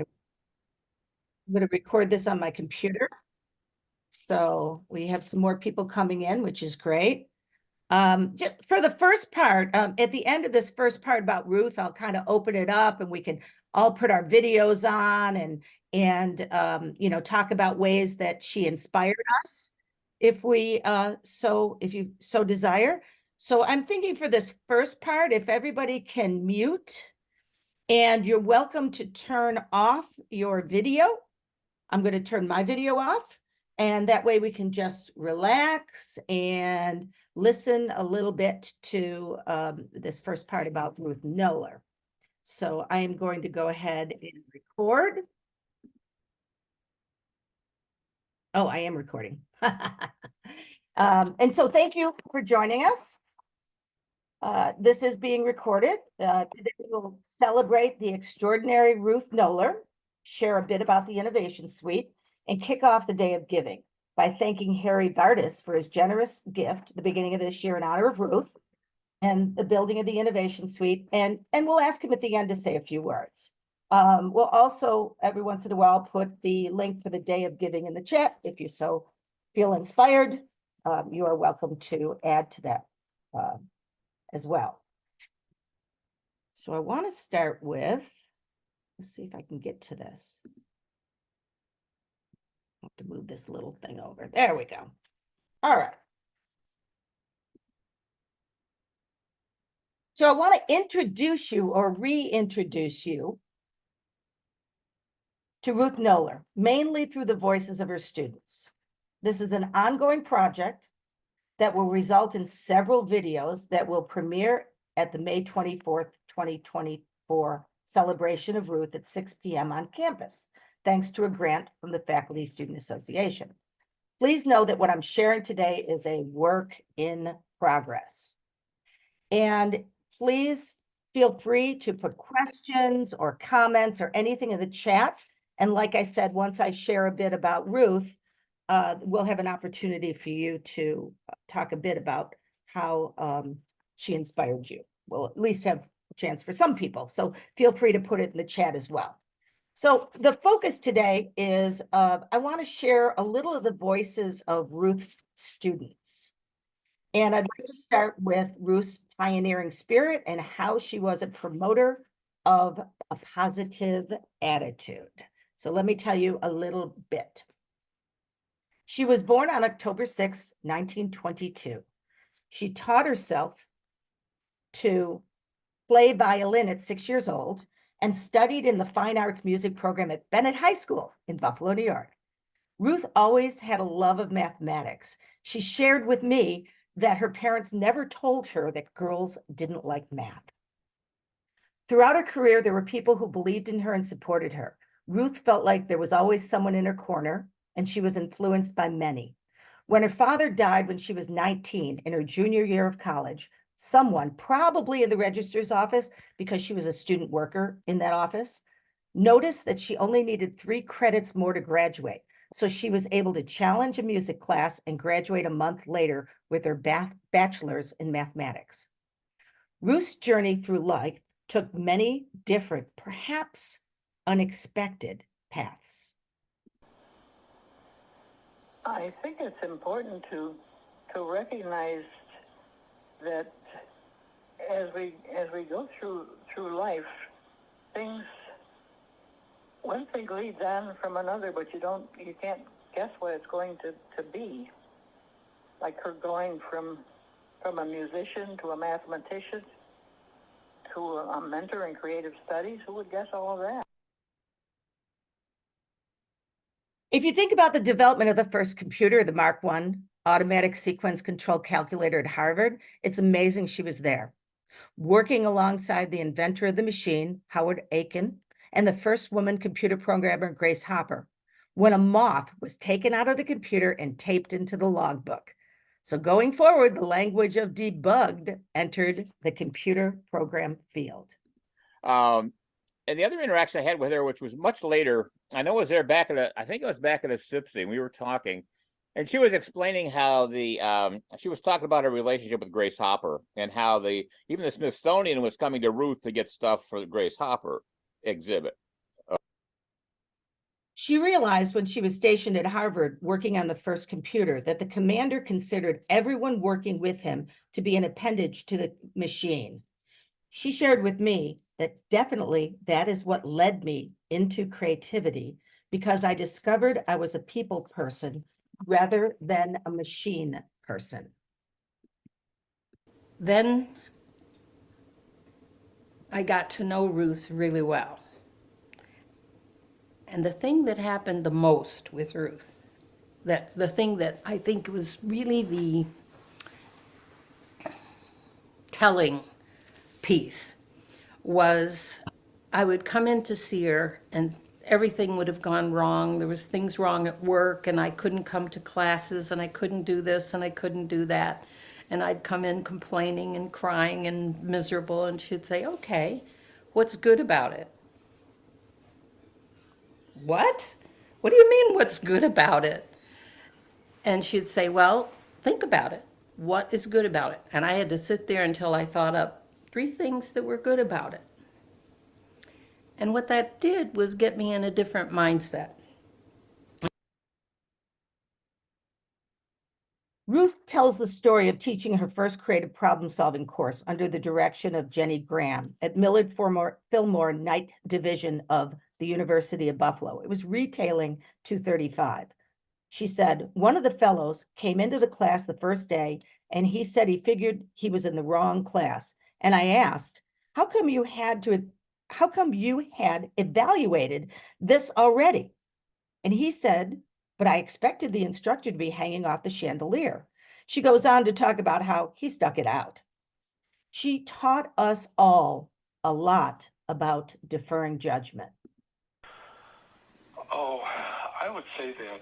I'm gonna record this on my computer. So we have some more people coming in, which is great. Just for the first part, at the end of this first part about Ruth, I'll kind of open it up and we can all put our videos on and you know, talk about ways that she inspired us if we if you so desire. So I'm thinking for this first part, if everybody can mute, and you're welcome to turn off your video. I'm going to turn my video off, and that way we can just relax and listen a little bit to this first part about Ruth Noller. So I am going to go ahead and record. Oh, I am recording. And so thank you for joining us. This is being recorded. Today we'll celebrate the extraordinary Ruth Noller, share a bit about the Innovation Suite, and kick off the Day of Giving by thanking Harry Vardis for his generous gift at the beginning of this year in honor of Ruth and the building of the Innovation Suite. And we'll ask him at the end to say a few words. We'll also, every once in a while, put the link for the Day of Giving in the chat. If you so feel inspired, you are welcome to add to that as well. So I want to start with, let's see if I can get to this. I have to move this little thing over. There we go. All right. So I want to introduce you or reintroduce you to Ruth Noller, mainly through the voices of her students. This is an ongoing project that will result in several videos that will premiere at the May 24th, 2024 celebration of Ruth at 6 p.m. on campus, thanks to a grant from the Faculty Student Association. Please know that what I'm sharing today is a work in progress. And please feel free to put questions or comments or anything in the chat. And like I said, once I share a bit about Ruth, we'll have an opportunity for you to talk a bit about how she inspired you. We'll at least have a chance for some people. So feel free to put it in the chat as well. So the focus today is I want to share a little of the voices of Ruth's students. And I'd like to start with Ruth's pioneering spirit and how she was a promoter of a positive attitude. So let me tell you a little bit. She was born on October 6, 1922. She taught herself to play violin at 6 years old and studied in the fine arts music program at Bennett High School in Buffalo, New York. Ruth always had a love of mathematics. She shared with me that her parents never told her that girls didn't like math. Throughout her career, there were people who believed in her and supported her. Ruth felt like there was always someone in her corner, and she was influenced by many. When her father died when she was 19 in her junior year of college, someone, probably in the registrar's office, because she was a student worker in that office, noticed that she only needed 3 credits more to graduate. So she was able to challenge a music class and graduate a month later with her bachelor's in mathematics. Ruth's journey through life took many different, perhaps unexpected paths. I think it's important to recognize that as we go through life, one thing leads on from another, but you can't guess what it's going to be. Like her going from a musician to a mathematician to a mentor in creative studies. Who would guess all of that? If you think about the development of the first computer, the Mark I automatic sequence control calculator at Harvard, it's amazing she was there, working alongside the inventor of the machine, Howard Aiken, and the first woman computer programmer, Grace Hopper, when a moth was taken out of the computer and taped into the logbook. So going forward, the language of debugged entered the computer program field. And the other interaction I had with her, which was much later, I know it was there back at I think it was back at a SIPSy, we were talking, and she was explaining how she was talking about her relationship with Grace Hopper and how even the Smithsonian was coming to Ruth to get stuff for the Grace Hopper exhibit. She realized when she was stationed at Harvard working on the first computer that the commander considered everyone working with him to be an appendage to the machine. She shared with me that definitely that is what led me into creativity, because I discovered I was a people person rather than a machine person. Then I got to know Ruth really well. And the thing that happened the most with Ruth, that the thing that I think was really the telling piece, was I would come in to see her and everything would have gone wrong. There was things wrong at work and I couldn't come to classes and I couldn't do this and I couldn't do that. And I'd come in complaining and crying and miserable, and she'd say, okay, what's good about it? What? What do you mean, what's good about it? And she'd say, well, think about it. What is good about it? And I had to sit there until I thought up 3 things that were good about it. And what that did was get me in a different mindset. Ruth tells the story of teaching her first creative problem-solving course under the direction of Jenny Graham at Millard Fillmore Night Division of the University of Buffalo. It was Retailing 235. She said, one of the fellows came into the class the first day, and he said he figured he was in the wrong class. And I asked, how come you had evaluated this already? And he said, but I expected the instructor to be hanging off the chandelier. She goes on to talk about how he stuck it out. She taught us all a lot about deferring judgment. Oh, I would say that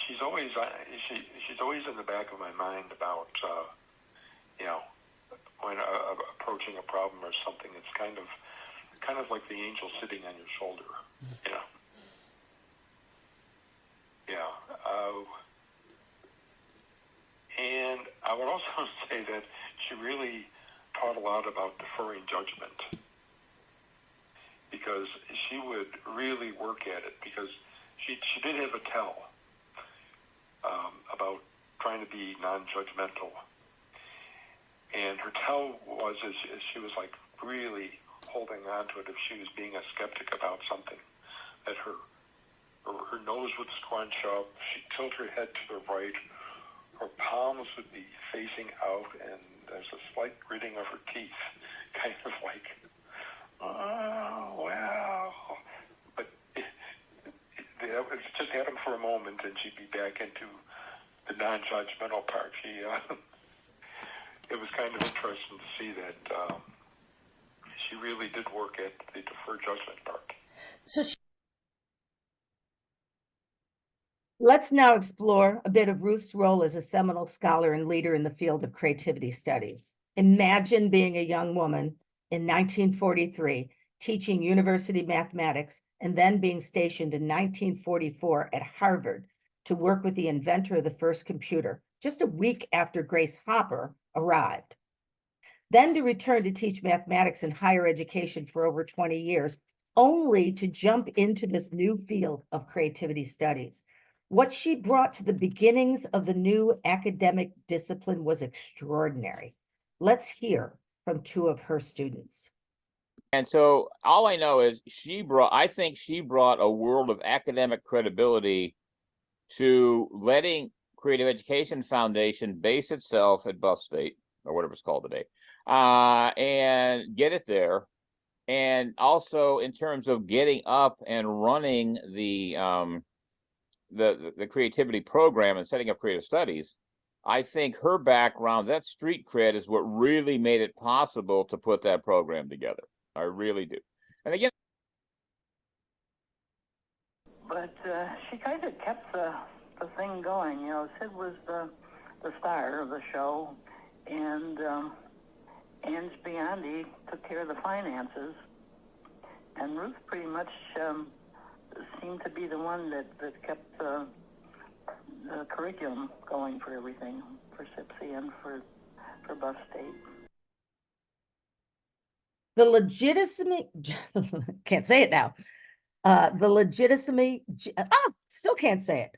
she's always in the back of my mind about when approaching a problem or something. It's kind of like the angel sitting on your shoulder, you know. Yeah. And I would also say that she really taught a lot about deferring judgment, because she would really work at it, because she did have a tell about trying to be non-judgmental. And her tell was, as she was like really holding on to it, if she was being a skeptic about something, that her nose would scrunch up, she'd tilt her head to the right, her palms would be facing out, and there's a slight gritting of her teeth, kind of like, oh, well. But it just happened for a moment, and she'd be back into the non-judgmental part. It was kind of interesting to see that she really did work at the deferred judgment part. So let's now explore a bit of Ruth's role as a seminal scholar and leader in the field of creativity studies. Imagine being a young woman in 1943, teaching university mathematics, and then being stationed in 1944 at Harvard to work with the inventor of the first computer, just a week after Grace Hopper arrived. Then to return to teach mathematics in higher education for over 20 years, only to jump into this new field of creativity studies. What she brought to the beginnings of the new academic discipline was extraordinary. Let's hear from 2 of her students. And so all I know is I think she brought a world of academic credibility to letting Creative Education Foundation base itself at Buff State, or whatever it's called today, and get it there. And also in terms of getting up and running the creativity program and setting up creative studies, I think her background, that street cred, is what really made it possible to put that program together. I really do. And again, But she kind of kept the thing going. You know, Sid was the star of the show, and Ange Biondi took care of the finances, and Ruth pretty much seemed to be the one that kept the curriculum going for everything, for SIPSI and for Buff State. The legitimacy, can't say it now. The legitimacy, still can't say it.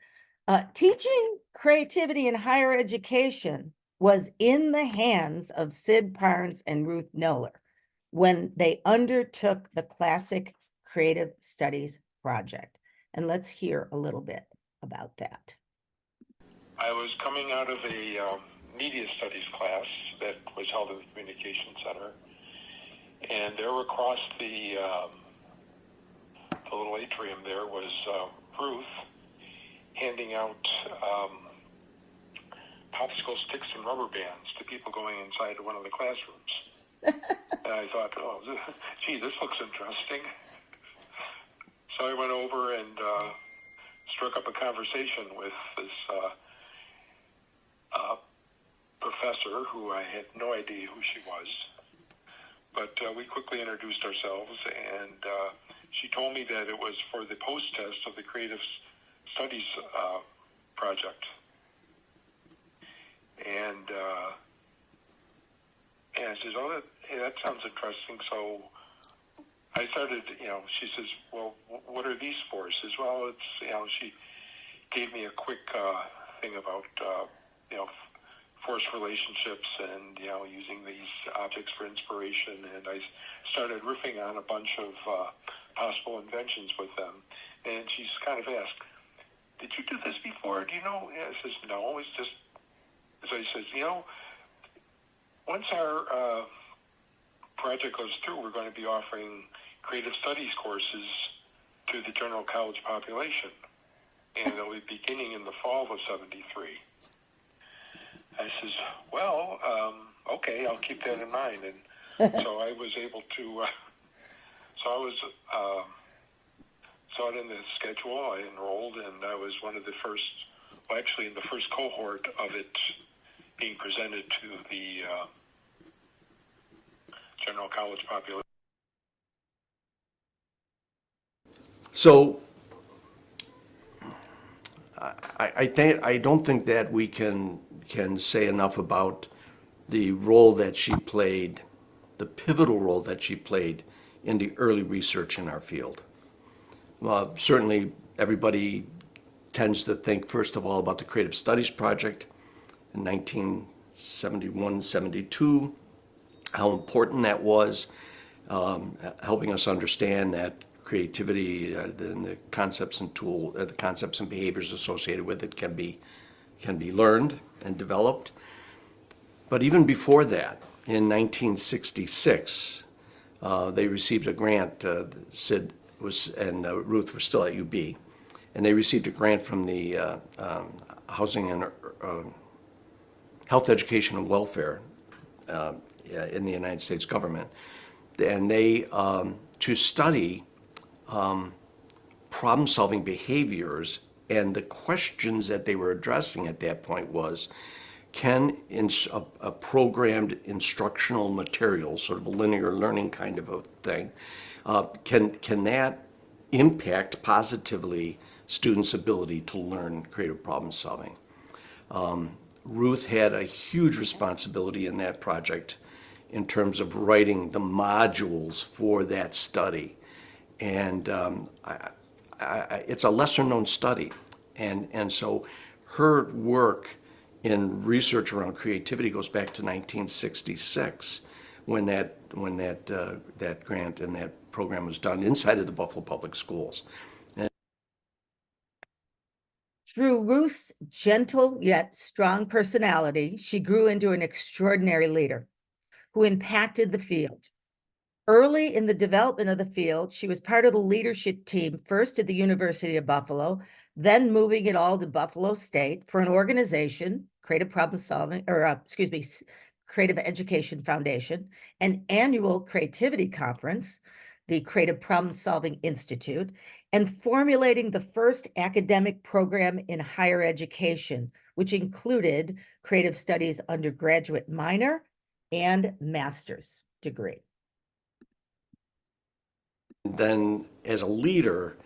Teaching creativity in higher education was in the hands of Sid Parnes and Ruth Noller when they undertook the Classic Creative Studies project. And let's hear a little bit about that. I was coming out of a media studies class that was held at the Communication Center, and there across the little atrium there was Ruth handing out popsicle sticks and rubber bands to people going inside one of the classrooms. And I thought, oh, gee, this looks interesting. So I went over and struck up a conversation with this professor who I had no idea who she was. But we quickly introduced ourselves, and she told me that it was for the post-test of the Creative Studies project. And I says, oh, that sounds interesting. So I started, she says, well, what are these for? I says, well, it's, she gave me a quick thing about, force relationships and, using these objects for inspiration. And I started riffing on a bunch of possible inventions with them. And she's kind of asked, did you do this before? Do you know? And I says, no, it's just, so he says, once our project goes through, we're going to be offering creative studies courses to the general college population. And they'll be beginning in the fall of '73. I says, well, okay, I'll keep that in mind. And so I was able to, saw it in the schedule. I enrolled, and I was one of the first, actually in the first cohort of it being presented to the general college population. So I don't think that we can say enough about the role that she played, the pivotal role that she played in the early research in our field. Certainly, everybody tends to think, first of all, about the Creative Studies Project in 1971-72, how important that was, helping us understand that creativity and the concepts and the concepts and behaviors associated with it can be learned and developed. But even before that, in 1966, they received a grant. Sid and Ruth were still at UB, and they received a grant from the Housing and Health, Education, and Welfare in the United States government, and they to study problem-solving behaviors. And the questions that they were addressing at that point was, can a programmed instructional material, sort of a linear learning kind of a thing, can that impact positively students' ability to learn creative problem solving? Ruth had a huge responsibility in that project in terms of writing the modules for that study. And it's a lesser-known study. And so her work in research around creativity goes back to 1966, when that grant and that program was done inside of the Buffalo Public Schools. Through Ruth's gentle yet strong personality, she grew into an extraordinary leader who impacted the field. Early in the development of the field, she was part of the leadership team, first at the University of Buffalo, then moving it all to Buffalo State for an organization, Creative Education Foundation, an annual creativity conference, the Creative Problem Solving Institute, and formulating the first academic program in higher education, which included creative studies undergraduate minor and master's degree. Then, as a leader,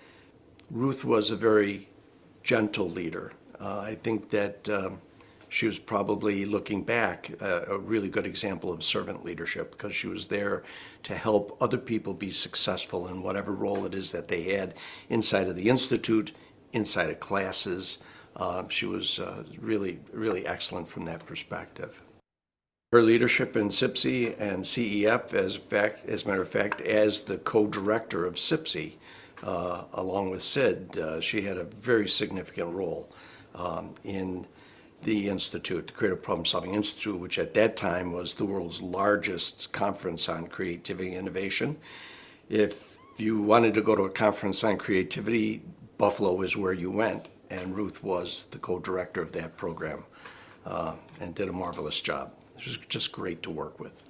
Ruth was a very gentle leader. I think that she was probably, looking back, a really good example of servant leadership, because she was there to help other people be successful in whatever role it is that they had inside of the Institute, inside of classes. She was really, really excellent from that perspective. Her leadership in SIPSE and CEF, as a matter of fact, as the co-director of SIPSE, along with Sid, she had a very significant role in the Institute, the Creative Problem Solving Institute, which at that time was the world's largest conference on creativity and innovation. If you wanted to go to a conference on creativity, Buffalo is where you went, and Ruth was the co-director of that program and did a marvelous job. It was just great to work with.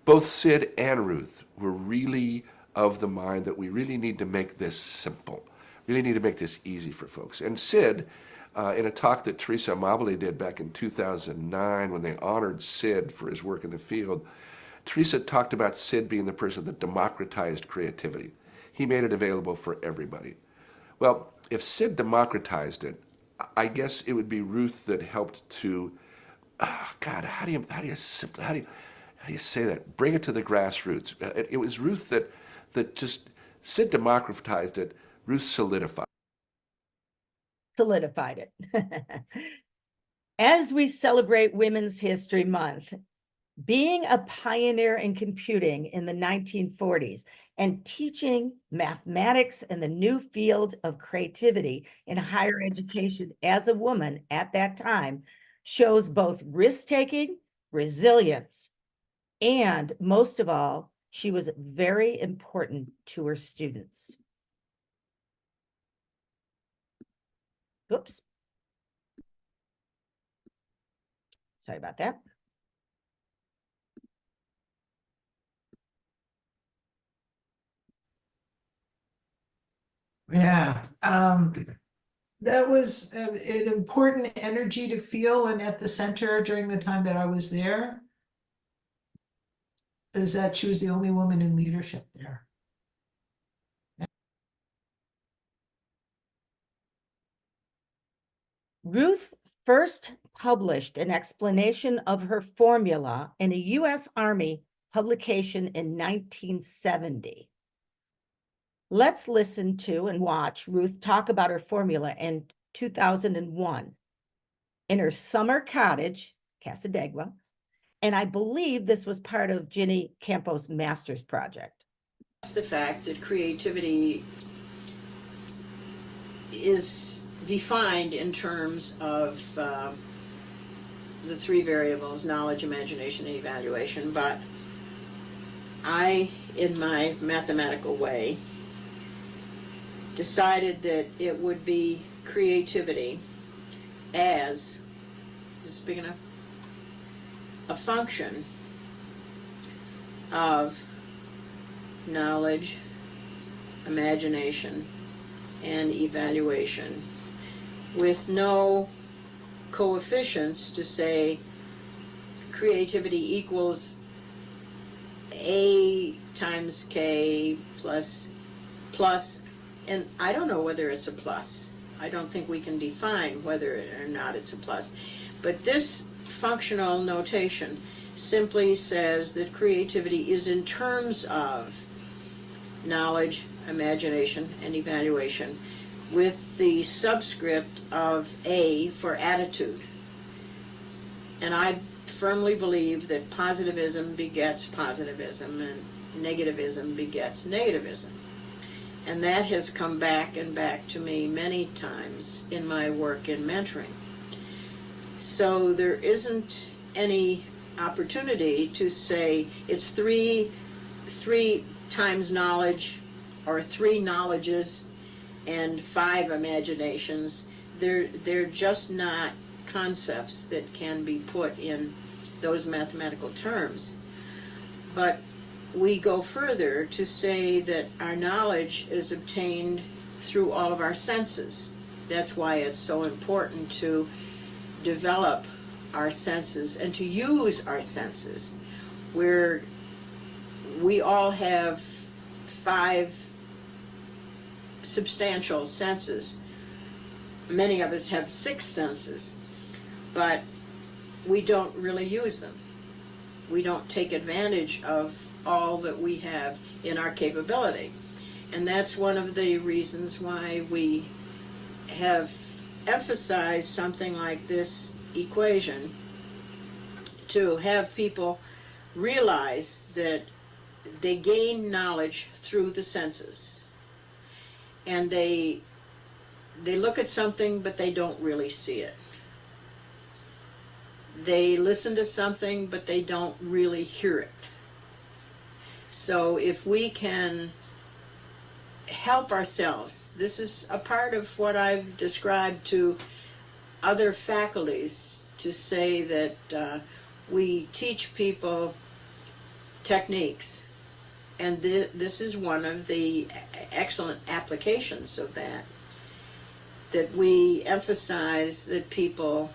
Both Sid and Ruth were really of the mind that we really need to make this simple, really need to make this easy for folks. And Sid, in a talk that Teresa Amabile did back in 2009 when they honored Sid for his work in the field, Teresa talked about Sid being the person that democratized creativity. He made it available for everybody. Well, if Sid democratized it, I guess it would be Ruth that helped to, God, how do you say that? Bring it to the grassroots. It was Ruth that just, Sid democratized it, Ruth solidified Solidified it. As we celebrate Women's History Month, being a pioneer in computing in the 1940s and teaching mathematics and the new field of creativity in higher education as a woman at that time shows both risk-taking, resilience, and most of all, she was very important to her students. Oops. Sorry about that. Yeah, that was an important energy to feel, and at the center during the time that I was there is that she was the only woman in leadership there. Ruth first published an explanation of her formula in a U.S. Army publication in 1970. Let's listen to and watch Ruth talk about her formula in 2001 in her summer cottage, Casadegua, and I believe this was part of Ginny Campos' master's project. The fact that creativity is defined in terms of the three variables, knowledge, imagination, and evaluation, but I, in my mathematical way, decided that it would be creativity as, is this big enough? A function of knowledge, imagination, and evaluation, with no coefficients to say creativity equals A times K plus, and I don't know whether it's a plus. I don't think we can define whether or not it's a plus. But this functional notation simply says that creativity is in terms of knowledge, imagination, and evaluation, with the subscript of A for attitude. And I firmly believe that positivism begets positivism and negativism begets negativism. And that has come back and back to me many times in my work in mentoring. So there isn't any opportunity to say it's three times knowledge or 3 knowledges and 5 imaginations. They're just not concepts that can be put in those mathematical terms. But we go further to say that our knowledge is obtained through all of our senses. That's why it's so important to develop our senses and to use our senses. We all have 5 substantial senses. many of us have sixth senses, but we don't really use them. We don't take advantage of all that we have in our capability. And that's one of the reasons why we have emphasized something like this equation, to have people realize that they gain knowledge through the senses. And they look at something, but they don't really see it. They listen to something, but they don't really hear it. So if we can help ourselves, this is a part of what I've described to other faculties, to say that we teach people techniques, and this is one of the excellent applications of that, that we emphasize that people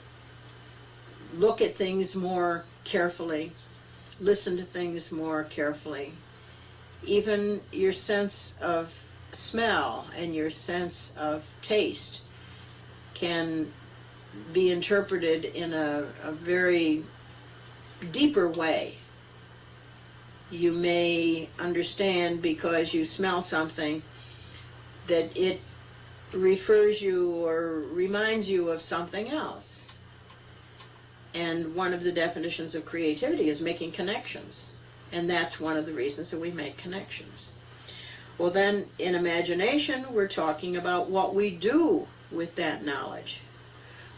look at things more carefully, listen to things more carefully. Even your sense of smell and your sense of taste can be interpreted in a very deeper way. You may understand, because you smell something, that it refers you or reminds you of something else. And one of the definitions of creativity is making connections. And that's one of the reasons that we make connections. Well, then, in imagination, we're talking about what we do with that knowledge.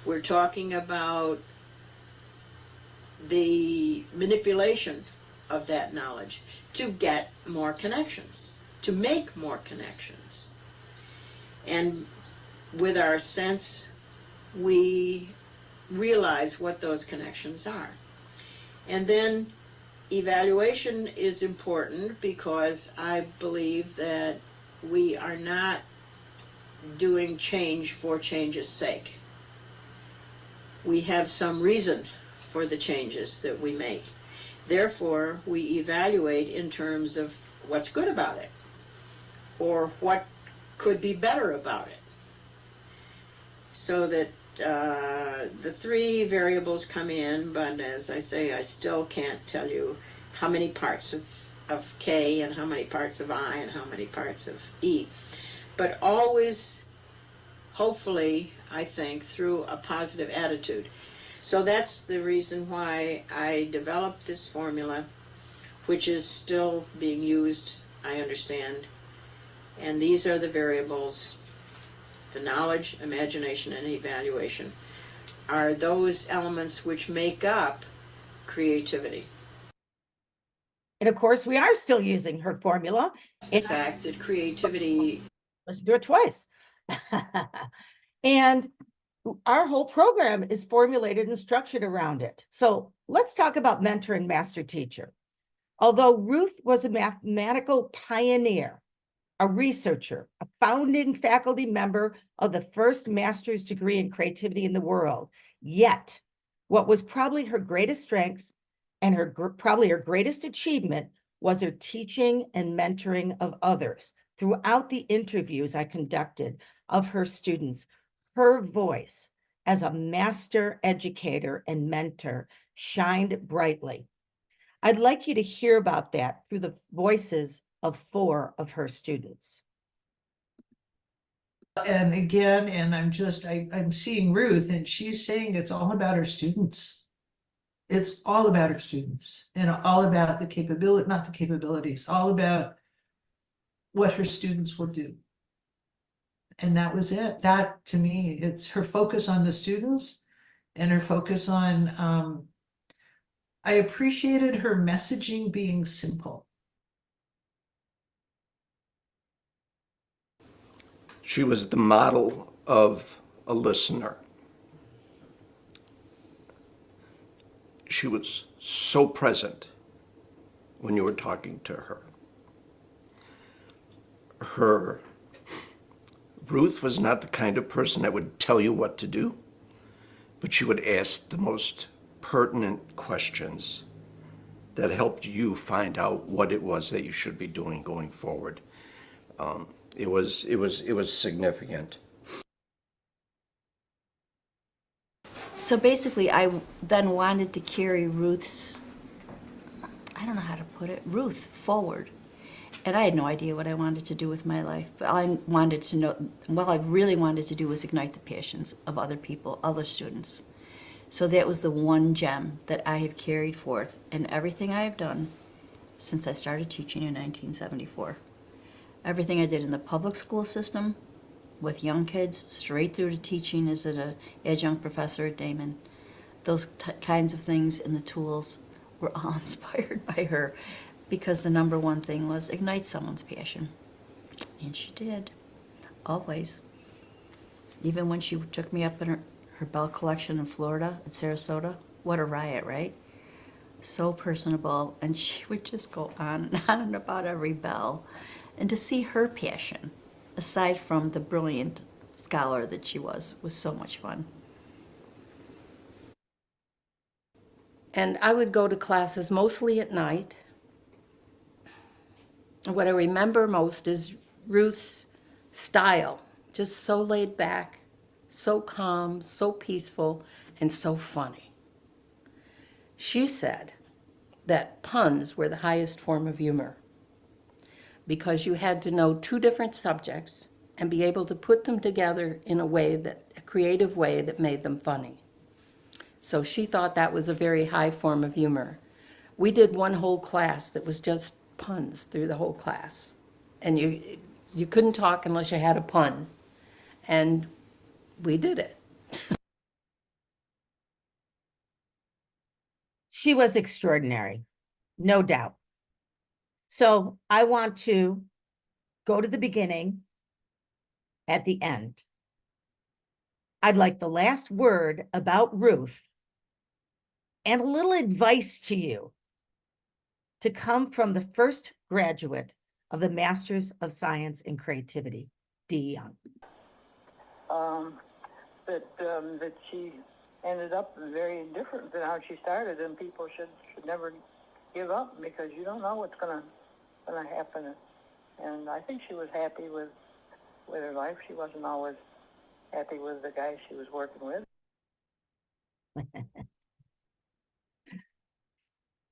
We're talking about the manipulation of that knowledge to get more connections, to make more connections. And with our sense, we realize what those connections are. And then evaluation is important, because I believe that we are not doing change for change's sake. We have some reason for the changes that we make. Therefore, we evaluate in terms of what's good about it, or what could be better about it. So that the three variables come in, but as I say, I still can't tell you how many parts of K and how many parts of I and how many parts of E. But always, hopefully, I think, through a positive attitude. So that's the reason why I developed this formula, which is still being used, I understand. And these are the variables. The knowledge, imagination, and evaluation are those elements which make up creativity. And of course, we are still using her formula. The fact that creativity... Let's do it twice. And our whole program is formulated and structured around it. So let's talk about mentor and master teacher. Although Ruth was a mathematical pioneer, a researcher, a founding faculty member of the first master's degree in creativity in the world, yet what was probably her greatest strengths and probably her greatest achievement was her teaching and mentoring of others. Throughout the interviews I conducted of her students, her voice as a master educator and mentor shined brightly. I'd like you to hear about that through the voices of 4 of her students. And again, and I'm seeing Ruth, and she's saying it's all about her students. It's all about her students, and all about the capability, not the capabilities, all about what her students will do. And that was it. That, to me, it's her focus on the students and her focus on, I appreciated her messaging being simple. She was the model of a listener. She was so present when you were talking to her. Ruth was not the kind of person that would tell you what to do, but she would ask the most pertinent questions that helped you find out what it was that you should be doing going forward. It was significant. So basically, I then wanted to carry Ruth's, I don't know how to put it, Ruth forward. And I had no idea what I wanted to do with my life, but I wanted to know, what I really wanted to do was ignite the passions of other people, other students. So that was the one gem that I have carried forth in everything I have done since I started teaching in 1974. Everything I did in the public school system with young kids, straight through to teaching as an adjunct professor at Damon. Those kinds of things and the tools were all inspired by her, because the number one thing was ignite someone's passion. And she did, always. Even when she took me up in her bell collection in Florida, at Sarasota, what a riot, right? So personable, and she would just go on and on about every bell. And to see her passion, aside from the brilliant scholar that she was so much fun. And I would go to classes mostly at night. What I remember most is Ruth's style, just so laid back, so calm, so peaceful, and so funny. She said that puns were the highest form of humor, because you had to know two different subjects and be able to put them together in a creative way that made them funny. So she thought that was a very high form of humor. We did one whole class that was just puns through the whole class. And you couldn't talk unless you had a pun. And we did it. She was extraordinary, no doubt. So I want to go to the beginning at the end. I'd like the last word about Ruth and a little advice to you to come from the first graduate of the Masters of Science in Creativity, Dee Young. That she ended up very different than how she started, and people should never give up, because you don't know what's gonna happen. And I think she was happy with her life. She wasn't always happy with the guy she was working with.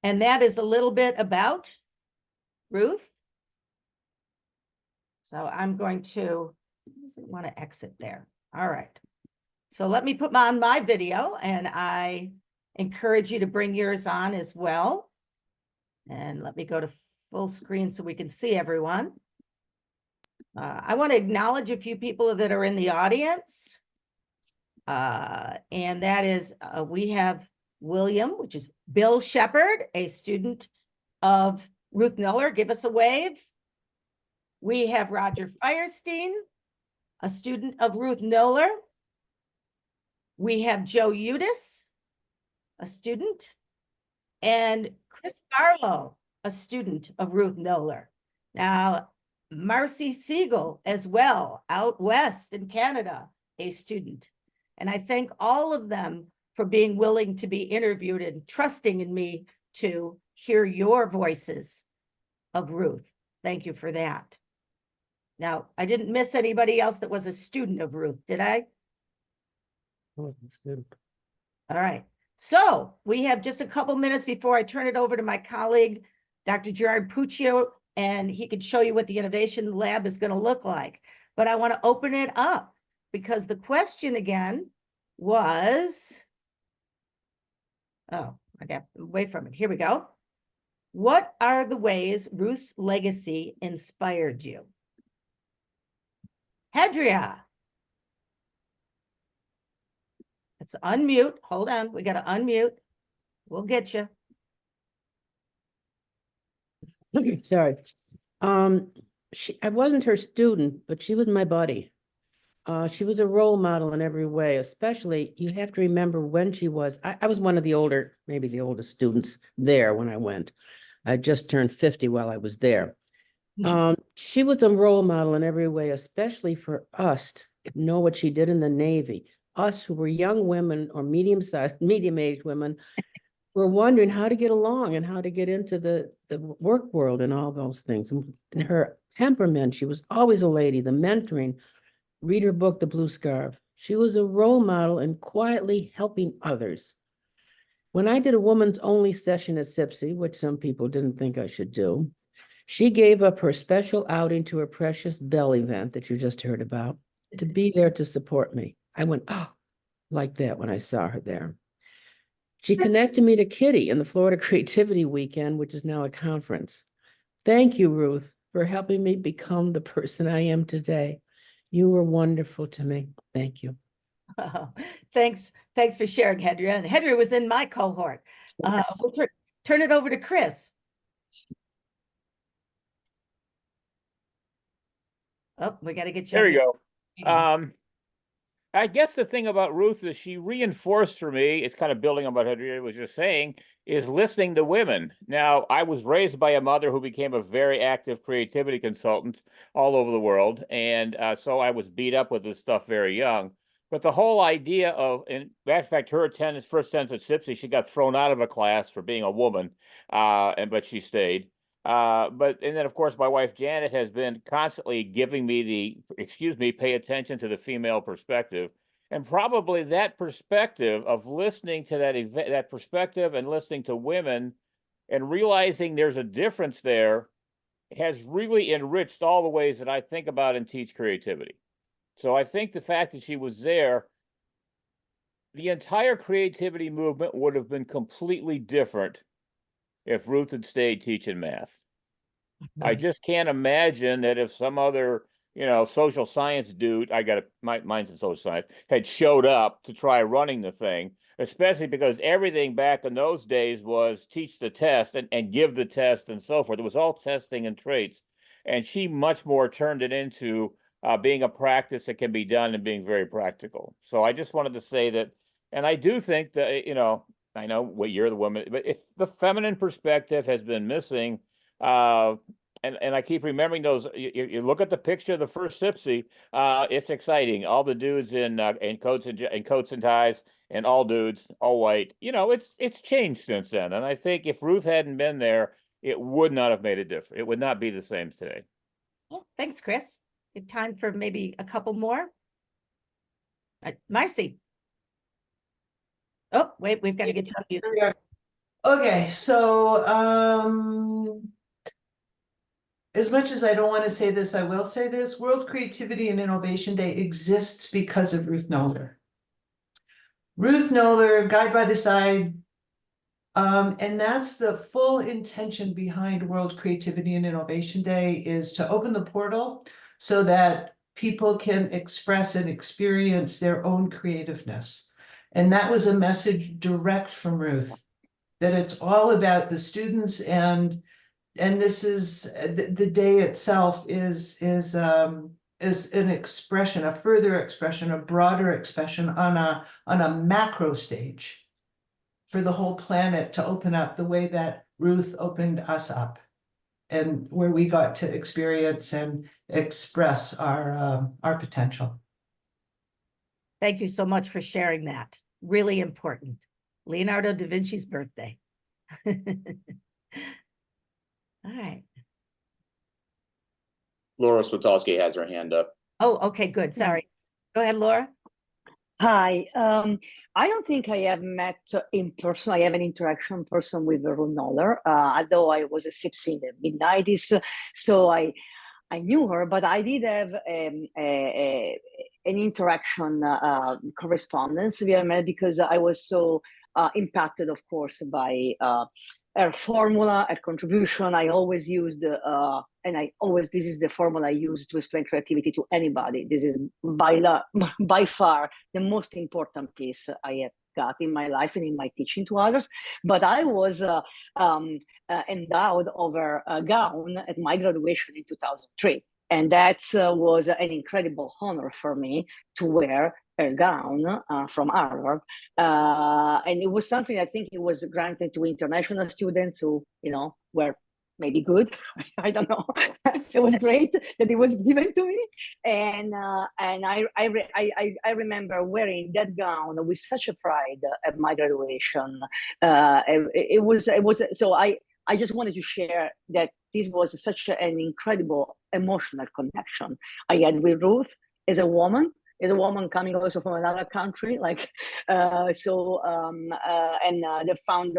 And that is a little bit about Ruth. So I'm going to, doesn't want to exit there. All right. So let me put on my video, and I encourage you to bring yours on as well. And let me go to full screen so we can see everyone. I want to acknowledge a few people that are in the audience. And that is, we have William, which is Bill Shepard, a student of Ruth Noller. Give us a wave. We have Roger Firestein, a student of Ruth Noller. We have Joe Udis, a student, and Chris Barlow, a student of Ruth Noller. Now, Marcy Siegel as well, out west in Canada, a student. And I thank all of them for being willing to be interviewed and trusting in me to hear your voices of Ruth. Thank you for that. Now, I didn't miss anybody else that was a student of Ruth, did I? All right. So we have just a couple minutes before I turn it over to my colleague, Dr. Gerard Puccio, and he can show you what the Innovation Lab is going to look like. But I want to open it up, because the question again was, oh, I got away from it. Here we go. What are the ways Ruth's legacy inspired you? Hedria. Let's unmute. Hold on. We got to unmute. We'll get you. Sorry. I wasn't her student, but she was my buddy. She was a role model in every way, especially you have to remember when she was. I was one of the older, maybe the oldest students there when I went. I just turned 50 while I was there. She was a role model in every way, especially for us to know what she did in the Navy. Us who were young women or medium-sized, medium-aged women were wondering how to get along and how to get into the work world and all those things. And her temperament, she was always a lady, the mentoring. Read her book, The Blue Scarf. She was a role model in quietly helping others. When I did a woman's only session at SIPSI, which some people didn't think I should do, she gave up her special outing to her precious Bell event that you just heard about to be there to support me. I went, oh, like that when I saw her there. She connected me to Kitty in the Florida Creativity Weekend, which is now a conference. Thank you, Ruth, for helping me become the person I am today. You were wonderful to me. Thank you. Oh, thanks for sharing, Hedria. And Hedria was in my cohort. Yes. We'll turn it over to Chris. Oh, we got to get you. There we go. I guess the thing about Ruth is she reinforced for me, it's kind of building on what Hedria was just saying, is listening to women. Now, I was raised by a mother who became a very active creativity consultant all over the world. And so I was beat up with this stuff very young. But the whole idea of, in fact, her first attendance at SIPSI, she got thrown out of a class for being a woman, but she stayed. And then of course my wife Janet has been constantly giving me pay attention to the female perspective, and probably that perspective of listening to that perspective and listening to women and realizing there's a difference there has really enriched all the ways that I think about and teach creativity. So I think the fact that she was there, the entire creativity movement would have been completely different if Ruth had stayed teaching math. I just can't imagine that if some other, social science dude, mine's in social science, had showed up to try running the thing, especially because everything back in those days was teach the test and give the test and so forth. It was all testing and traits. And she much more turned it into being a practice that can be done and being very practical. So I just wanted to say that, and I do think that, I know what you're the woman, but if the feminine perspective has been missing, and I keep remembering those. You look at the picture of the first SIPSI. It's exciting. All the dudes in coats and ties, and all dudes, all white. It's changed since then. And I think if Ruth hadn't been there, it would not have made a difference. It would not be the same today. Well, thanks, Chris. Good time for maybe a couple more. Marcy. Oh, wait, we've got to get you. Okay, so as much as I don't want to say this, I will say this. World Creativity and Innovation Day exists because of Ruth Noller. Ruth Noller, Guide by the Side, and that's the full intention behind World Creativity and Innovation Day, is to open the portal so that people can express and experience their own creativeness. And that was a message direct from Ruth, that it's all about the students, and this is the day itself is an expression, a further expression, a broader expression on a macro stage for the whole planet to open up the way that Ruth opened us up, and where we got to experience and express our potential. Thank you so much for sharing that. Really important. Leonardo da Vinci's birthday. All right. Laura Switowski has her hand up. Oh, okay, good. Sorry. Go ahead, Laura. Hi. I don't think I have met in person. I have an interaction in person with Ruth Noller, although I was a SIPSI in the mid-90s, so I knew her, but I did have an interaction correspondence via email, because I was so impacted, of course, by her formula, her contribution. I always used, this is the formula I use to explain creativity to anybody. This is by far the most important piece I have got in my life and in my teaching to others. But I was endowed over a gown at my graduation in 2003. And that was an incredible honor for me to wear a gown from Harvard. And it was something, I think it was granted to international students who, were maybe good. I don't know. It was great that it was given to me. And I remember wearing that gown with such a pride at my graduation. It was so I just wanted to share that this was such an incredible emotional connection I had with Ruth as a woman, as a woman coming also from another country, like they found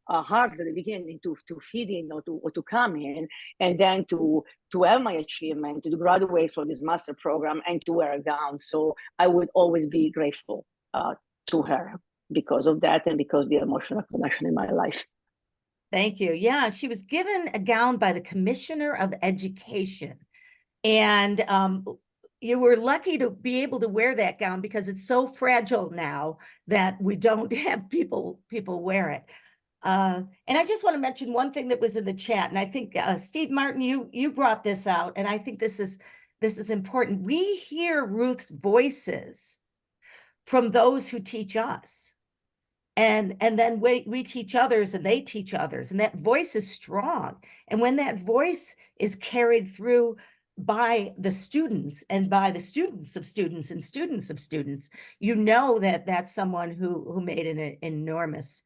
hard at the beginning to fit in or to come in, and then to have my achievement, to graduate from this master program and to wear a gown. So I would always be grateful to her because of that and because of the emotional connection in my life. Thank you. Yeah, she was given a gown by the Commissioner of Education. And you were lucky to be able to wear that gown because it's so fragile now that we don't have people wear it. And I just want to mention one thing that was in the chat, and I think Steve Martin, you brought this out, and I think this is important. We hear Ruth's voices from those who teach us. And then we teach others and they teach others, and that voice is strong. And when that voice is carried through by the students and by the students of students and students of students, you know that that's someone who made an enormous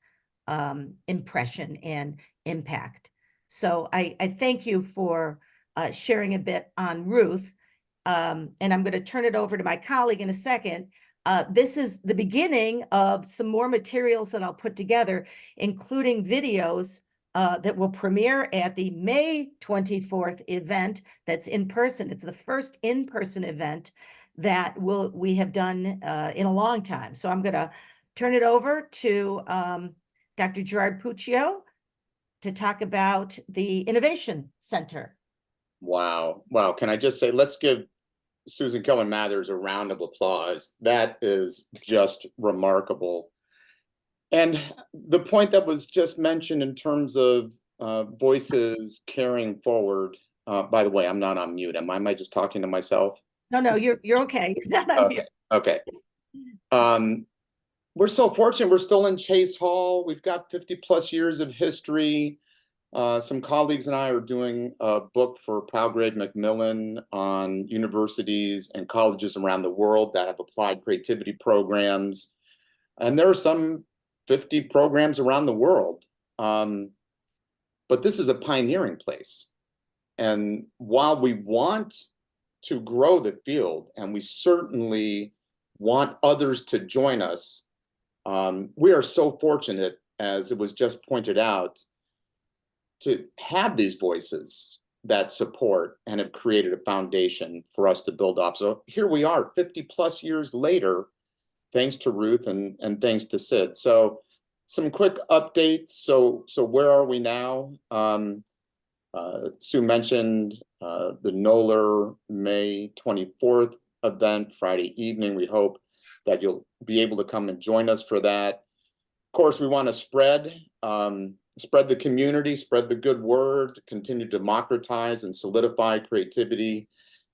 impression and impact. So I thank you for sharing a bit on Ruth. And I'm going to turn it over to my colleague in a second. This is the beginning of some more materials that I'll put together, including videos that will premiere at the May 24th event that's in person. It's the first in-person event that we have done in a long time. So I'm going to turn it over to Dr. Gerard Puccio to talk about the Innovation Center. Wow. Wow. Can I just say, let's give Susan Keller Mathers a round of applause. That is just remarkable. And the point that was just mentioned in terms of voices carrying forward, by the way, I'm not on mute. Am I just talking to myself? No, you're okay. Okay. We're so fortunate. We're still in Chase Hall. We've got 50 plus years of history. Some colleagues and I are doing a book for Palgrave Macmillan on universities and colleges around the world that have applied creativity programs. And there are some 50 programs around the world. But this is a pioneering place. And while we want to grow the field, and we certainly want others to join us, we are so fortunate, as it was just pointed out, to have these voices that support and have created a foundation for us to build off. So here we are 50 plus years later, thanks to Ruth and thanks to Sid. So some quick updates. So where are we now? Sue mentioned the Noller May 24th event, Friday evening. We hope that you'll be able to come and join us for that. Of course, we want to spread the community, spread the good word, continue to democratize and solidify creativity.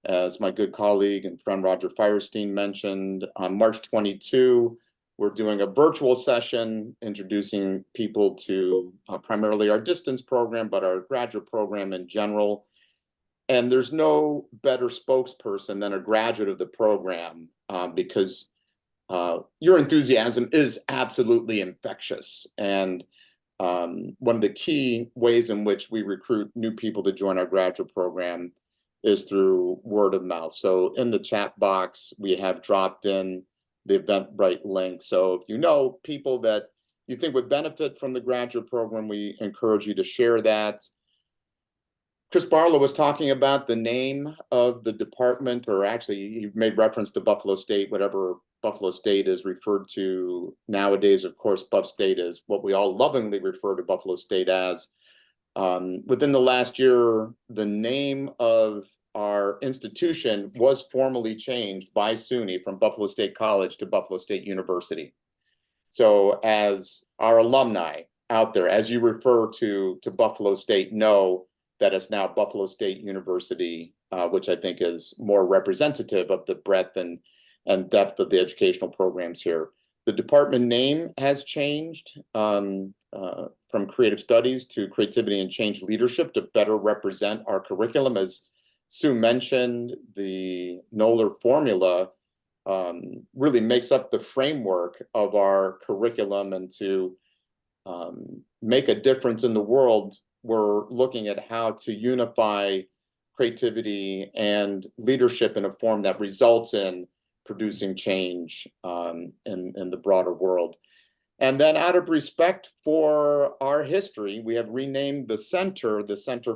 As my good colleague and friend Roger Firestein mentioned, on March 22, we're doing a virtual session introducing people to primarily our distance program, but our graduate program in general. And there's no better spokesperson than a graduate of the program because your enthusiasm is absolutely infectious. And one of the key ways in which we recruit new people to join our graduate program is through word of mouth. So in the chat box, we have dropped in the Eventbrite link. So if you know people that you think would benefit from the graduate program, we encourage you to share that. Chris Barlow was talking about the name of the department, or actually he made reference to Buffalo State, whatever Buffalo State is referred to nowadays. Of course, Buff State is what we all lovingly refer to Buffalo State as. Within the last year, the name of our institution was formally changed by SUNY from Buffalo State College to Buffalo State University. So as our alumni out there, as you refer to Buffalo State, know that it's now Buffalo State University, which I think is more representative of the breadth and depth of the educational programs here. The department name has changed from Creative Studies to Creativity and Change Leadership to better represent our curriculum. As Sue mentioned, the Noller formula really makes up the framework of our curriculum, and to make a difference in the world, we're looking at how to unify creativity and leadership in a form that results in producing change in the broader world. And then out of respect for our history, we have renamed the Center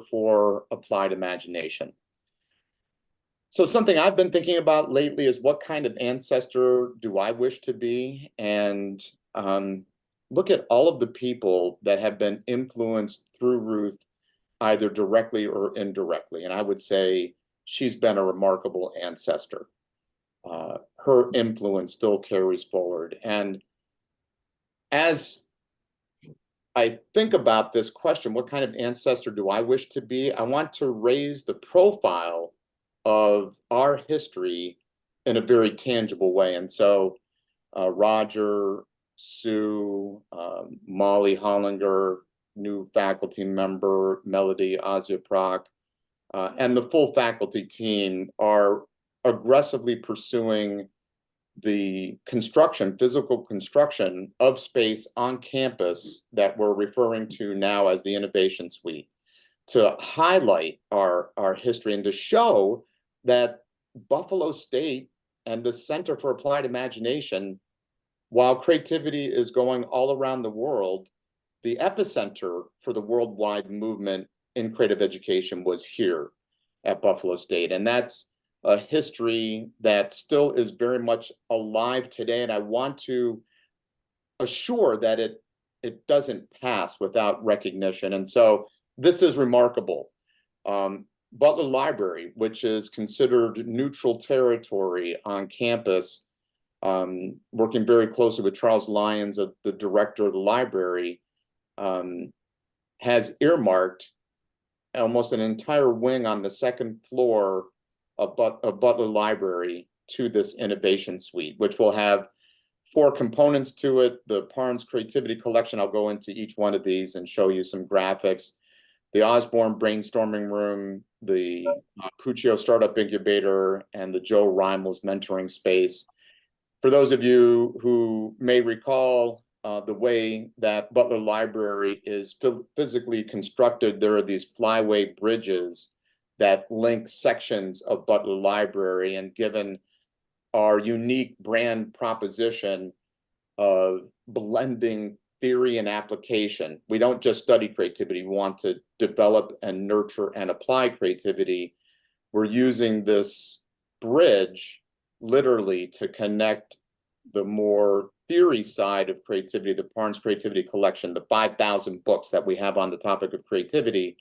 for Applied Imagination. So something I've been thinking about lately is what kind of ancestor do I wish to be? And look at all of the people that have been influenced through Ruth, either directly or indirectly. And I would say she's been a remarkable ancestor. Her influence still carries forward. And as I think about this question, what kind of ancestor do I wish to be? I want to raise the profile of our history in a very tangible way. And so Roger, Sue, Molly Hollinger, new faculty member, Melody Aziaproc, and the full faculty team are aggressively pursuing the construction, physical construction of space on campus that we're referring to now as the Innovation Suite, to highlight our history and to show that Buffalo State and the Center for Applied Imagination, while creativity is going all around the world, the epicenter for the worldwide movement in creative education was here at Buffalo State. And that's a history that still is very much alive today. And I want to assure that it doesn't pass without recognition. And so this is remarkable. Butler Library, which is considered neutral territory on campus, working very closely with Charles Lyons, the director of the library, has earmarked almost an entire wing on the second floor of Butler Library to this Innovation Suite, which will have 4 components to it. The Parnes Creativity Collection, I'll go into each one of these and show you some graphics. The Osborne Brainstorming Room, the Puccio Startup Incubator, and the Joe Reimels Mentoring Space. For those of you who may recall the way that Butler Library is physically constructed, there are these flyway bridges that link sections of Butler Library, and given our unique brand proposition of blending theory and application, we don't just study creativity, we want to develop and nurture and apply creativity. We're using this bridge literally to connect the more theory side of creativity, the Parnes Creativity Collection, the 5,000 books that we have on the topic of creativity,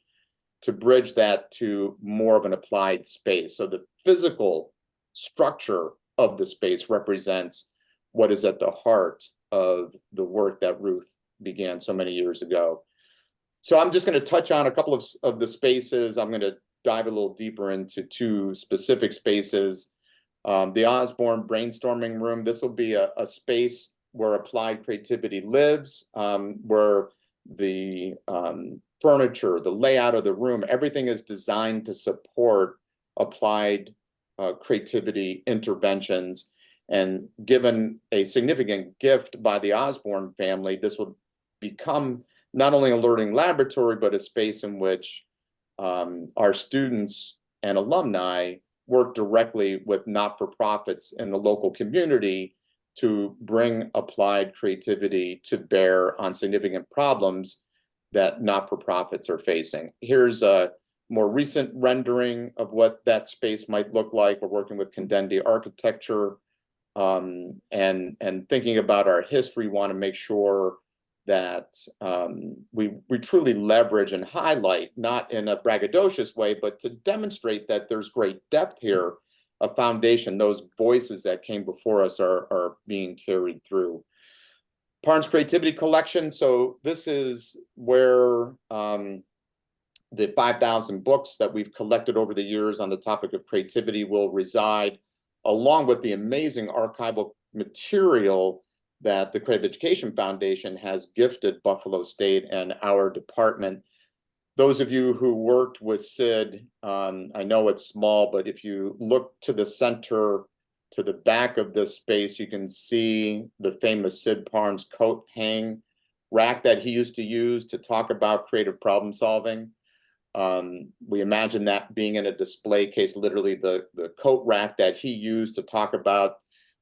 to bridge that to more of an applied space. So the physical structure of the space represents what is at the heart of the work that Ruth began so many years ago. So I'm just going to touch on a couple of the spaces. I'm going to dive a little deeper into 2 specific spaces. The Osborne Brainstorming Room, this will be a space where applied creativity lives, where the furniture, the layout of the room, everything is designed to support applied creativity interventions. And given a significant gift by the Osborne family, this will become not only a learning laboratory, but a space in which our students and alumni work directly with not-for-profits in the local community to bring applied creativity to bear on significant problems that not-for-profits are facing. Here's a more recent rendering of what that space might look like. We're working with Condendi Architecture, and thinking about our history, want to make sure that we truly leverage and highlight, not in a braggadocious way, but to demonstrate that there's great depth here, a foundation. Those voices that came before us are being carried through. Parnes Creativity Collection, so this is where the 5,000 books that we've collected over the years on the topic of creativity will reside, along with the amazing archival material that the Creative Education Foundation has gifted Buffalo State and our department. Those of you who worked with Sid, I know it's small, but if you look to the center, to the back of this space, you can see the famous Sid Parnes coat hang rack that he used to use to talk about creative problem solving. We imagine that being in a display case, literally the coat rack that he used to talk about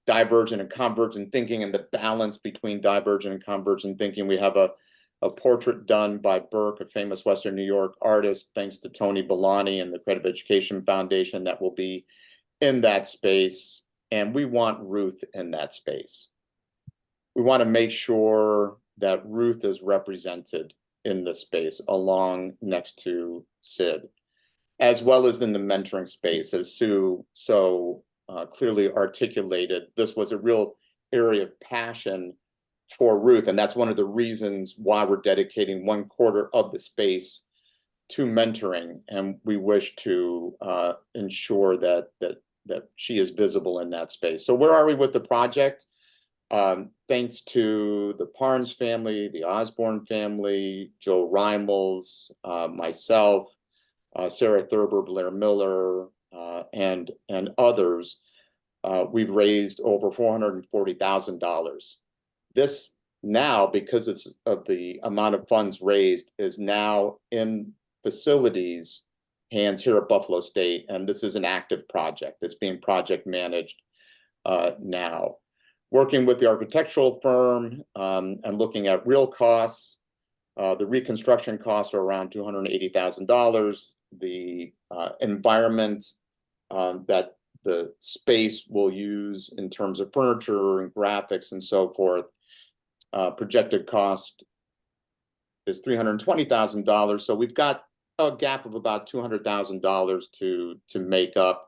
divergent and convergent thinking and the balance between divergent and convergent thinking. We have a portrait done by Burke, a famous Western New York artist, thanks to Tony Belani and the Creative Education Foundation, that will be in that space. And we want Ruth in that space. We want to make sure that Ruth is represented in the space along next to Sid, as well as in the mentoring space, as Sue so clearly articulated. This was a real area of passion for Ruth, and that's one of the reasons why we're dedicating 1/4 of the space to mentoring, and we wish to ensure that she is visible in that space. So where are we with the project? Thanks to the Parnes family, the Osborne family, Joe Reimels, myself, Sarah Thurber, Blair Miller, and others, we've raised over $440,000. This now, because of the amount of funds raised, is now in facilities hands here at Buffalo State, and this is an active project. It's being project managed now. Working with the architectural firm and looking at real costs. The reconstruction costs are around $280,000. The environment that the space will use in terms of furniture and graphics and so forth, projected cost is $320,000. So we've got a gap of about $200,000 to make up.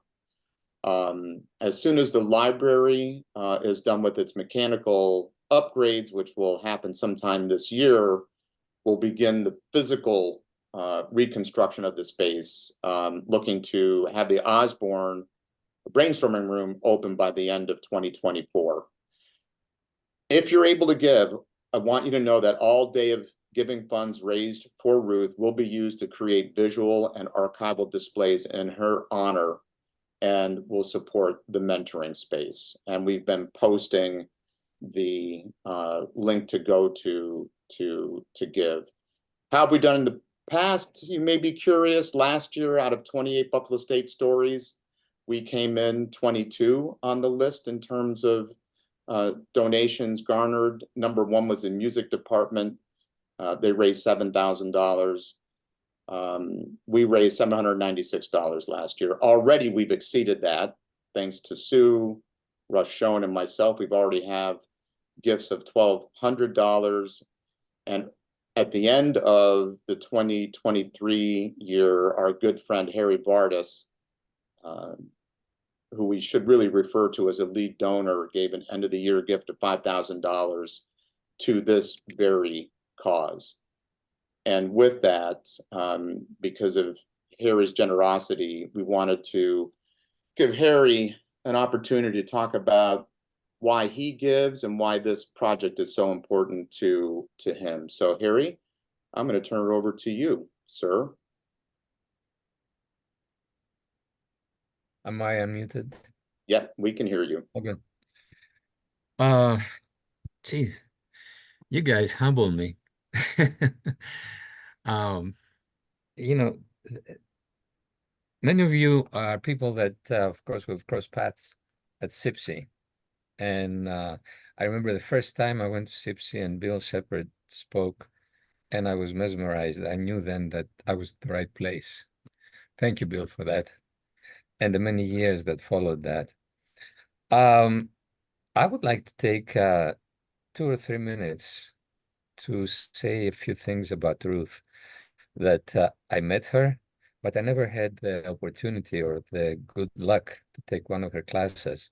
As soon as the library is done with its mechanical upgrades, which will happen sometime this year, we'll begin the physical reconstruction of the space, looking to have the Osborne brainstorming room open by the end of 2024. If you're able to give, I want you to know that all day of giving funds raised for Ruth will be used to create visual and archival displays in her honor, and will support the mentoring space. And we've been posting the link to go to give. How have we done in the past? You may be curious. Last year, out of 28 Buffalo State stories, we came in 22 on the list in terms of donations garnered. Number 1 was the music department. They raised $7,000. We raised $796 last year. Already we've exceeded that, thanks to Sue, Russ Schoen, and myself. We've already have gifts of $1,200. And at the end of the 2023 year, our good friend Harry Vardis, who we should really refer to as a lead donor, gave an end of the year gift of $5,000 to this very cause. And with that, because of Harry's generosity, we wanted to give Harry an opportunity to talk about why he gives and why this project is so important to him. So Harry, I'm going to turn it over to you, sir. Am I unmuted? Yep, we can hear you. Okay. Geez, you guys humble me. You know, many of you are people that, of course, we've crossed paths at SIPSI. And I remember the first time I went to SIPSI and Bill Shepard spoke, and I was mesmerized. I knew then that I was at the right place. Thank you, Bill, for that. And the many years that followed that. I would like to take 2 or 3 minutes to say a few things about Ruth. That I met her, but I never had the opportunity or the good luck to take one of her classes.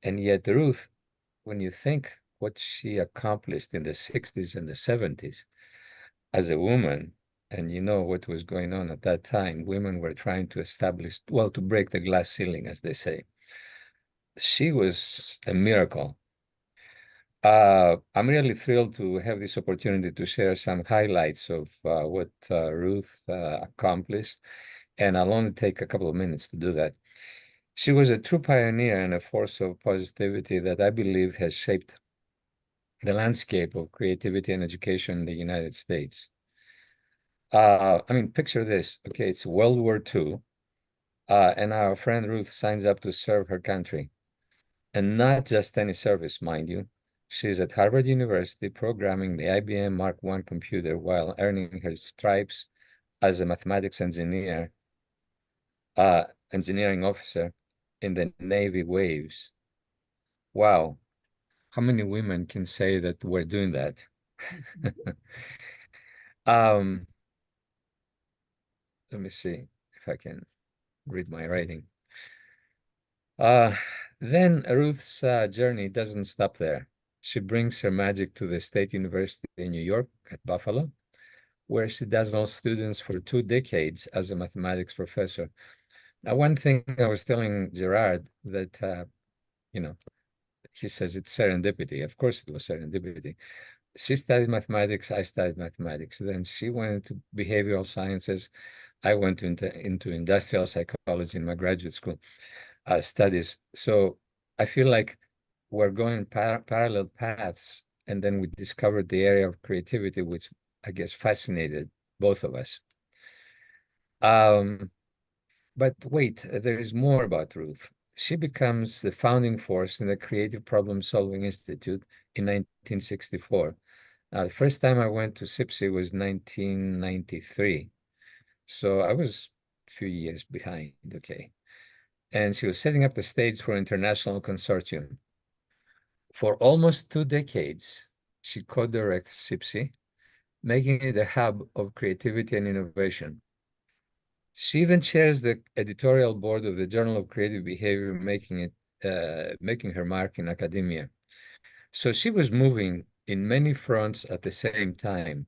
And yet Ruth, when you think what she accomplished in the 60s and the 70s as a woman, and you know what was going on at that time, women were trying to establish, well, to break the glass ceiling, as they say. She was a miracle. I'm really thrilled to have this opportunity to share some highlights of what Ruth accomplished, and I'll only take a couple of minutes to do that. She was a true pioneer and a force of positivity that I believe has shaped the landscape of creativity and education in the United States. I mean, picture this, okay, it's World War II, and our friend Ruth signs up to serve her country. and not just any service, mind you. She's at Harvard University programming the IBM Mark I computer while earning her stripes as a mathematics engineering officer in the Navy waves. Wow, how many women can say that we're doing that? Let me see if I can read my writing. Then Ruth's journey doesn't stop there. She brings her magic to the State University in New York at Buffalo, where she dazzles students for 2 decades as a mathematics professor. Now, one thing I was telling Gerard that, he says it's serendipity. Of course it was serendipity. She studied mathematics, I studied mathematics. Then she went to behavioral sciences. I went into industrial psychology in my graduate school studies. So I feel like we're going parallel paths, and then we discovered the area of creativity, which I guess fascinated both of us. But wait, there is more about Ruth. She becomes the founding force in the Creative Problem Solving Institute in 1964. Now, the first time I went to SIPSI was 1993. So I was a few years behind, okay. And she was setting up the stage for international consortium. For almost 2 decades, she co-directs SIPSI, making it a hub of creativity and innovation. She even chairs the editorial board of the Journal of Creative Behavior, making her mark in academia. So she was moving in many fronts at the same time.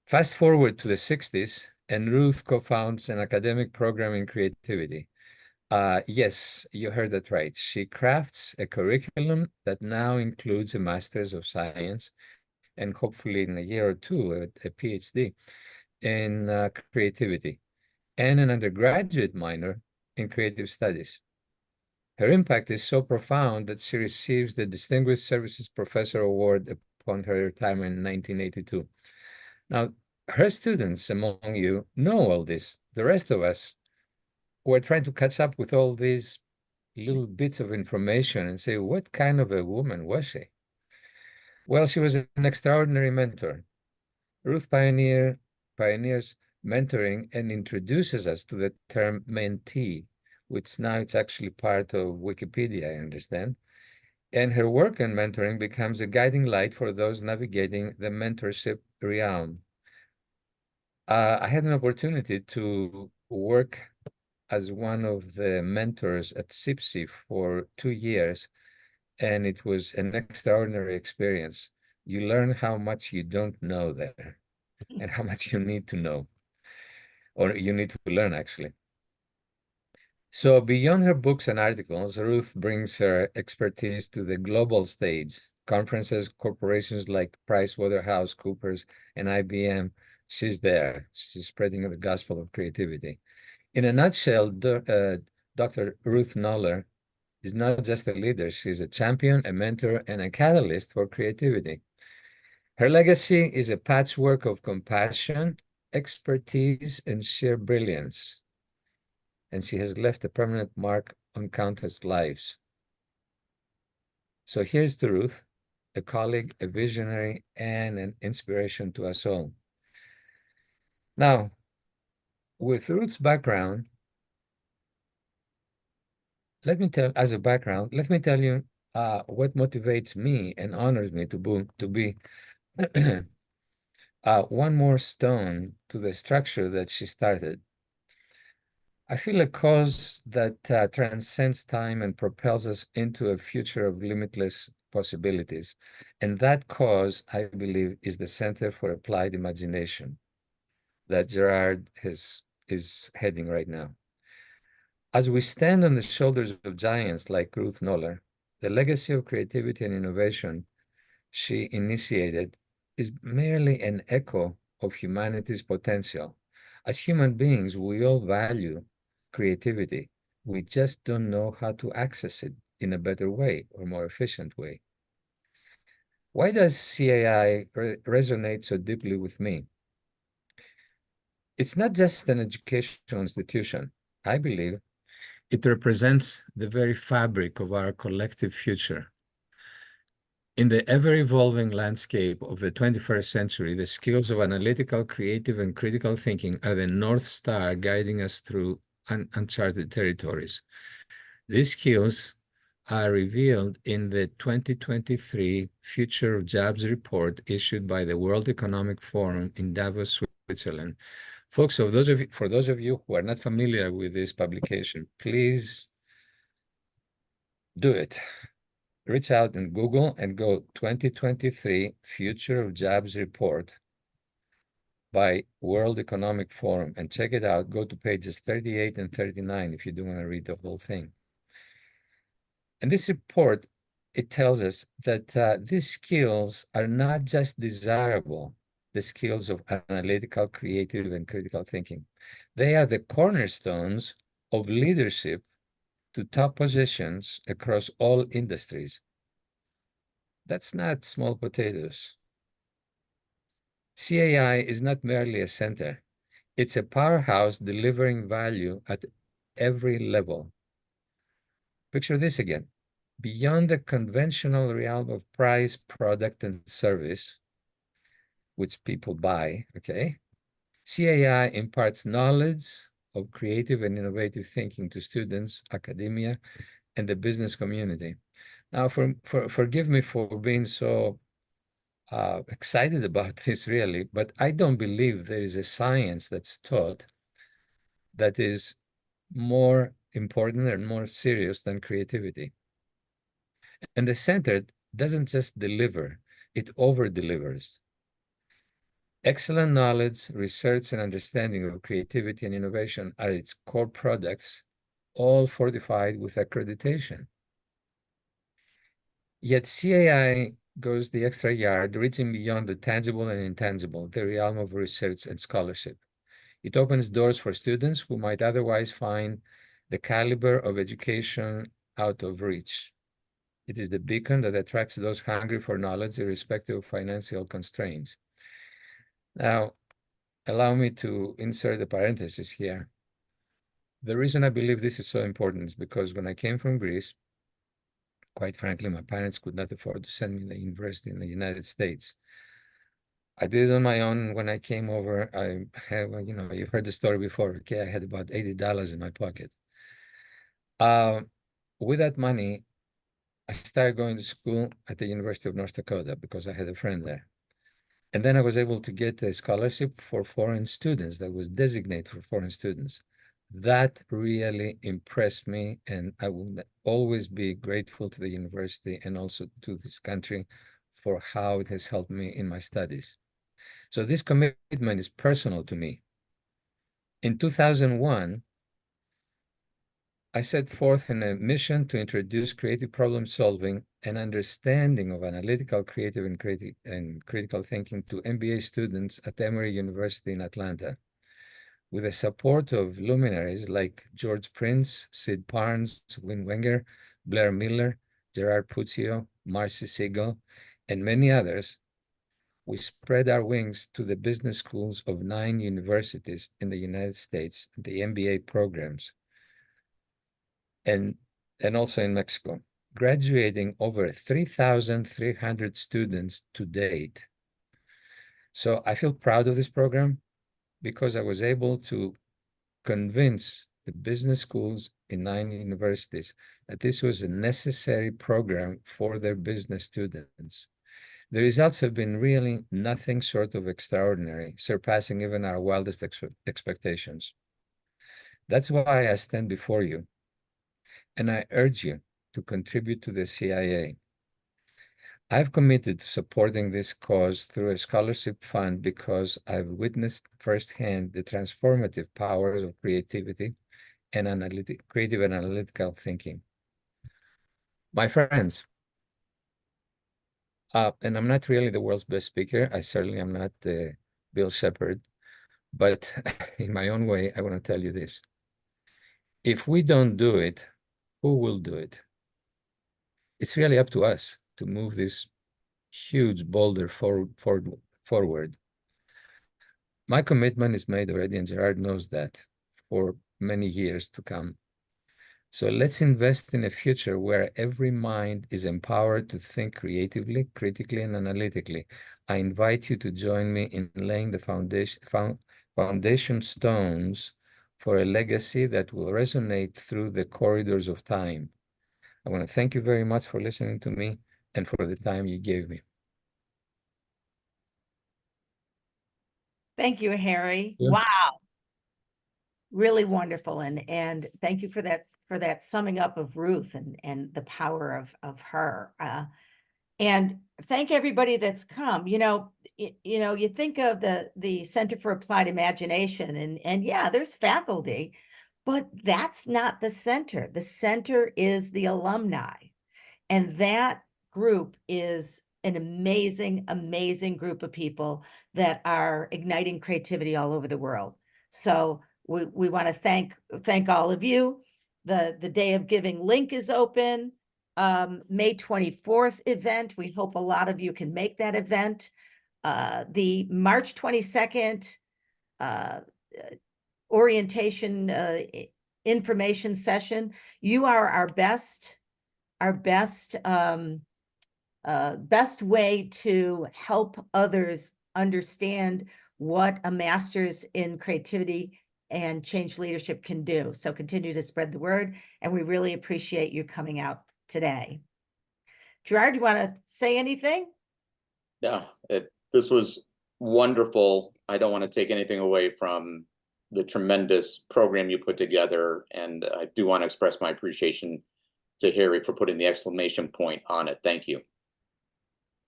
Fast forward to the 60s, and Ruth co-founds an academic program in creativity. Yes, you heard that right. She crafts a curriculum that now includes a Master's of Science and hopefully in a year or two, a PhD in creativity and an undergraduate minor in creative studies. Her impact is so profound that she receives the Distinguished Services Professor Award upon her retirement in 1982. Now, her students among you know all this. The rest of us, we're trying to catch up with all these little bits of information and say, what kind of a woman was she? Well, she was an extraordinary mentor. Ruth pioneers mentoring and introduces us to the term mentee, which now it's actually part of Wikipedia, I understand. And her work in mentoring becomes a guiding light for those navigating the mentorship realm. I had an opportunity to work as one of the mentors at SIPSI for 2 years, and it was an extraordinary experience. You learn how much you don't know there and how much you need to know, or you need to learn, actually. So beyond her books and articles, Ruth brings her expertise to the global stage. Conferences, corporations like PricewaterhouseCoopers and IBM, she's there. She's spreading the gospel of creativity. In a nutshell, Dr. Ruth Noller is not just a leader, she's a champion, a mentor, and a catalyst for creativity. Her legacy is a patchwork of compassion, expertise, and sheer brilliance. And she has left a permanent mark on countless lives. So here's to Ruth, a colleague, a visionary, and an inspiration to us all. Now, with Ruth's background, let me tell you what motivates me and honors me to be one more stone to the structure that she started. I feel a cause that transcends time and propels us into a future of limitless possibilities. And that cause, I believe, is the Center for Applied Imagination that Gerard is heading right now. As we stand on the shoulders of giants like Ruth Noller, the legacy of creativity and innovation she initiated is merely an echo of humanity's potential. As human beings, we all value creativity. We just don't know how to access it in a better way or more efficient way. Why does CAI resonate so deeply with me? It's not just an educational institution. I believe It represents the very fabric of our collective future. In the ever-evolving landscape of the 21st century, the skills of analytical, creative, and critical thinking are the North Star guiding us through uncharted territories. These skills are revealed in the 2023 Future of Jobs report issued by the World Economic Forum in Davos, Switzerland. Folks, for those of you who are not familiar with this publication, please do it. Reach out and Google and go 2023 Future of Jobs report by World Economic Forum and check it out. Go to pages 38 and 39 if you do want to read the whole thing. And this report, it tells us that these skills are not just desirable, the skills of analytical, creative, and critical thinking. They are the cornerstones of leadership to top positions across all industries. That's not small potatoes. CAI is not merely a center. It's a powerhouse delivering value at every level. Picture this again. Beyond the conventional realm of price, product, and service, which people buy, okay? CAI imparts knowledge of creative and innovative thinking to students, academia, and the business community. Now, forgive me for being so excited about this, really, but I don't believe there is a science that's taught that is more important and more serious than creativity. And the center doesn't just deliver, it over-delivers. Excellent knowledge, research, and understanding of creativity and innovation are its core products, all fortified with accreditation. Yet CAI goes the extra yard, reaching beyond the tangible and intangible, the realm of research and scholarship. It opens doors for students who might otherwise find the caliber of education out of reach. It is the beacon that attracts those hungry for knowledge, irrespective of financial constraints. Now, allow me to insert a parenthesis here. The reason I believe this is so important is because when I came from Greece, quite frankly, my parents could not afford to send me to university in the United States. I did it on my own. When I came over, I had, you've heard the story before, okay? I had about $80 in my pocket. With that money, I started going to school at the University of North Dakota because I had a friend there. And then I was able to get a scholarship for foreign students that was designated for foreign students. That really impressed me, and I will always be grateful to the university and also to this country for how it has helped me in my studies. So this commitment is personal to me. In 2001, I set forth in a mission to introduce creative problem solving and understanding of analytical, creative, and critical thinking to MBA students at Emory University in Atlanta. With the support of luminaries like George Prince, Sid Barnes, Win Wenger, Blair Miller, Gerard Puccio, Marcy Siegel, and many others, we spread our wings to the business schools of 9 universities in the United States, the MBA programs, and also in Mexico, graduating over 3,300 students to date. So I feel proud of this program because I was able to convince the business schools in 9 universities that this was a necessary program for their business students. The results have been really nothing short of extraordinary, surpassing even our wildest expectations. That's why I stand before you, and I urge you to contribute to the CIA. I've committed to supporting this cause through a scholarship fund because I've witnessed firsthand the transformative powers of creativity and creative and analytical thinking. My friends, and I'm not really the world's best speaker. I certainly am not Bill Shepard, but in my own way, I want to tell you this. If we don't do it, who will do it? It's really up to us to move this huge boulder forward. My commitment is made already, and Gerard knows that, for many years to come. So let's invest in a future where every mind is empowered to think creatively, critically, and analytically. I invite you to join me in laying the foundation stones for a legacy that will resonate through the corridors of time. I want to thank you very much for listening to me and for the time you gave me. Thank you, Harry. Yeah. Wow. Really wonderful. And thank you for that summing up of Ruth and the power of her. And thank everybody that's come. You think of the Center for Applied Imagination, and yeah, there's faculty, but that's not the center. The center is the alumni. And that group is an amazing, amazing group of people that are igniting creativity all over the world. So we want to thank all of you. The Day of Giving link is open. May 24th event. We hope a lot of you can make that event. The March 22nd orientation information session. You are our best best way to help others understand what a master's in creativity and change leadership can do. So continue to spread the word, and we really appreciate you coming out today. Gerard, you want to say anything? Yeah, this was wonderful. I don't want to take anything away from the tremendous program you put together, and I do want to express my appreciation to Harry for putting the exclamation point on it. Thank you.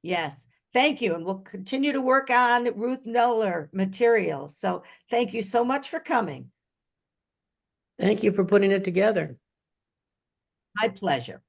Yes, thank you. And we'll continue to work on Ruth Noller materials. So thank you so much for coming. Thank you for putting it together. My pleasure.